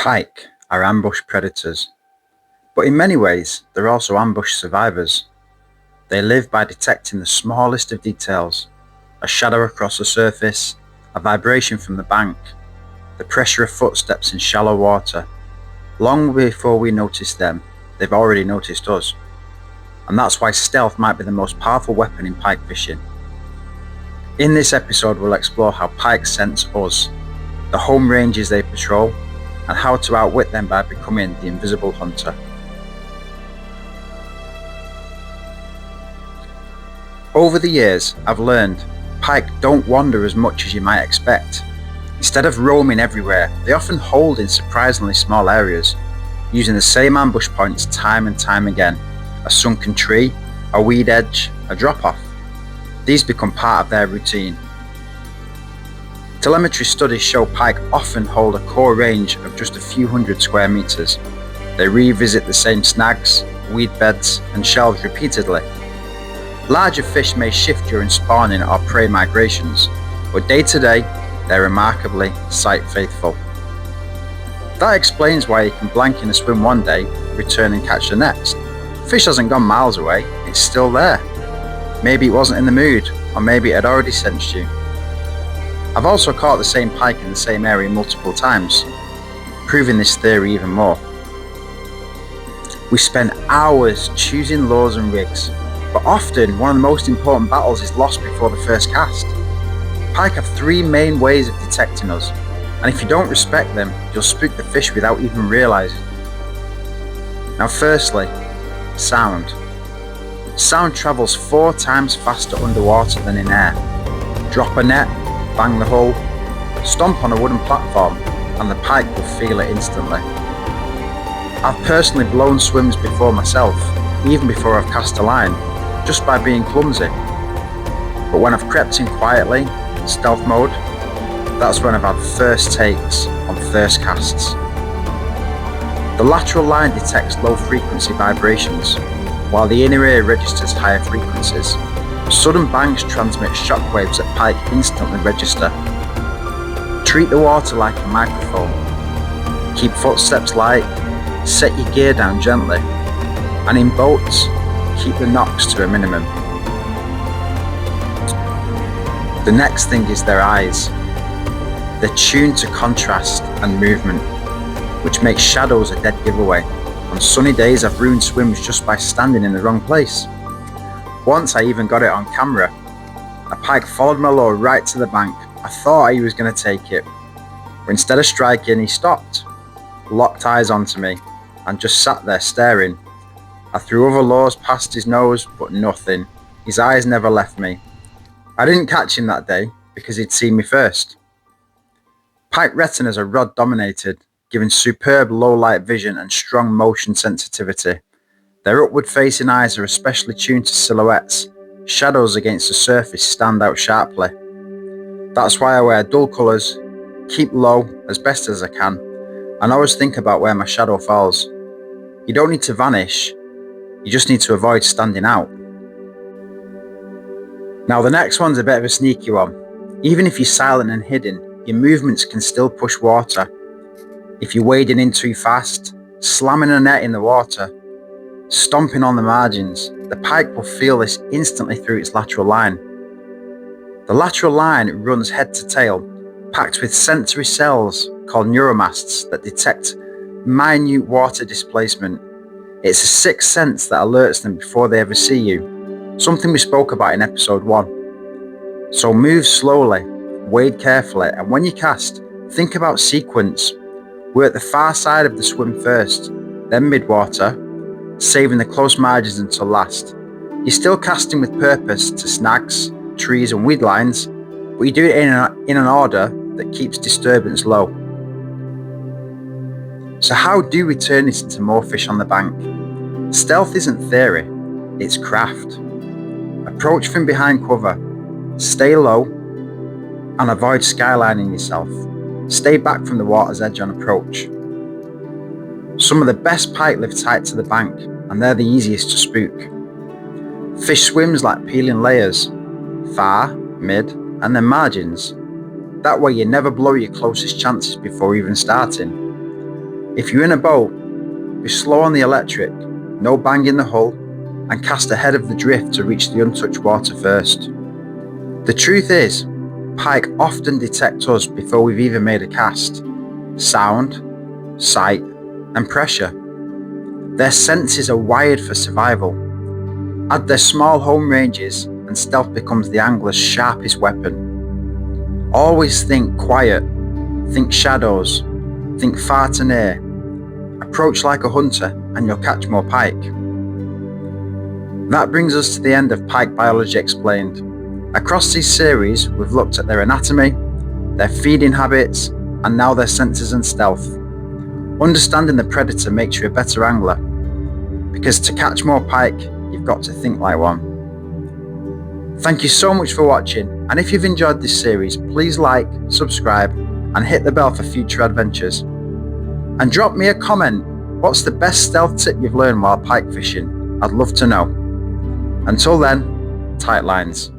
Pike are ambush predators, but in many ways they're also ambush survivors. They live by detecting the smallest of details, a shadow across the surface, a vibration from the bank, the pressure of footsteps in shallow water. Long before we notice them, they've already noticed us. And that's why stealth might be the most powerful weapon in pike fishing. In this episode, we'll explore how pike sense us, the home ranges they patrol, and how to outwit them by becoming the invisible hunter. Over the years, I've learned pike don't wander as much as you might expect. Instead of roaming everywhere, they often hold in surprisingly small areas, using the same ambush points time and time again: a sunken tree, a weed edge, a drop-off. These become part of their routine. Telemetry studies show pike often hold a core range of just a few hundred square meters. They revisit the same snags, weed beds, and shelves repeatedly. Larger fish may shift during spawning or prey migrations, but day to day, they're remarkably sight faithful. That explains why you can blank in a swim one day, return and catch the next. Fish hasn't gone miles away, it's still there. Maybe it wasn't in the mood, or maybe it had already sensed you. I've also caught the same pike in the same area multiple times, proving this theory even more. We spend hours choosing lures and rigs, but often one of the most important battles is lost before the first cast. Pike have three main ways of detecting us, and if you don't respect them, you'll spook the fish without even realizing. Now firstly, sound. Sound travels 4 times faster underwater than in air. Drop a net, bang the hull, stomp on a wooden platform, and the pike will feel it instantly. I've personally blown swims before myself, even before I've cast a line, just by being clumsy. But when I've crept in quietly, stealth mode, that's when I've had first takes on first casts. The lateral line detects low frequency vibrations, while the inner ear registers higher frequencies. Sudden bangs transmit shockwaves that pike instantly register. Treat the water like a microphone. Keep footsteps light, set your gear down gently, and in boats, keep the knocks to a minimum. The next thing is their eyes. They're tuned to contrast and movement, which makes shadows a dead giveaway. On sunny days, I've ruined swims just by standing in the wrong place. Once I even got it on camera. A pike followed my lure right to the bank. I thought he was going to take it, but instead of striking, he stopped, locked eyes onto me, and just sat there staring. I threw other lures past his nose, but nothing. His eyes never left me. I didn't catch him that day because he'd seen me first. Pike retinas are rod dominated, giving superb low light vision and strong motion sensitivity. Their upward facing eyes are especially tuned to silhouettes. Shadows against the surface stand out sharply. That's why I wear dull colours, keep low as best as I can, and always think about where my shadow falls. You don't need to vanish, you just need to avoid standing out. Now the next one's a bit of a sneaky one. Even if you're silent and hidden, your movements can still push water. If you're wading in too fast, slamming a net in the water, stomping on the margins, the pike will feel this instantly through its lateral line. The lateral line runs head to tail, packed with sensory cells called neuromasts that detect minute water displacement. It's a sixth sense that alerts them before they ever see you, something we spoke about in episode 1. So move slowly, wade carefully, and when you cast, think about sequence. We're at the far side of the swim first, then midwater, saving the close margins until last. You're still casting with purpose to snags, trees and weed lines, but you do it in an order that keeps disturbance low. So how do we turn this into more fish on the bank? Stealth isn't theory, it's craft. Approach from behind cover, stay low, and avoid skylining yourself. Stay back from the water's edge on approach. Some of the best pike live tight to the bank, and they're the easiest to spook. Fish swims like peeling layers, far, mid, and then margins. That way you never blow your closest chances before even starting. If you're in a boat, be slow on the electric, no bang in the hull, and cast ahead of the drift to reach the untouched water first. The truth is, pike often detect us before we've even made a cast. Sound, sight, and pressure. Their senses are wired for survival. Add their small home ranges and stealth becomes the angler's sharpest weapon. Always think quiet, think shadows, think far to near. Approach like a hunter and you'll catch more pike. That brings us to the end of Pike Biology Explained. Across this series, we've looked at their anatomy, their feeding habits, and now their senses and stealth. Understanding the predator makes you a better angler, because to catch more pike, you've got to think like one. Thank you so much for watching, and if you've enjoyed this series, please like, subscribe, and hit the bell for future adventures. And drop me a comment, what's the best stealth tip you've learned while pike fishing? I'd love to know. Until then, tight lines.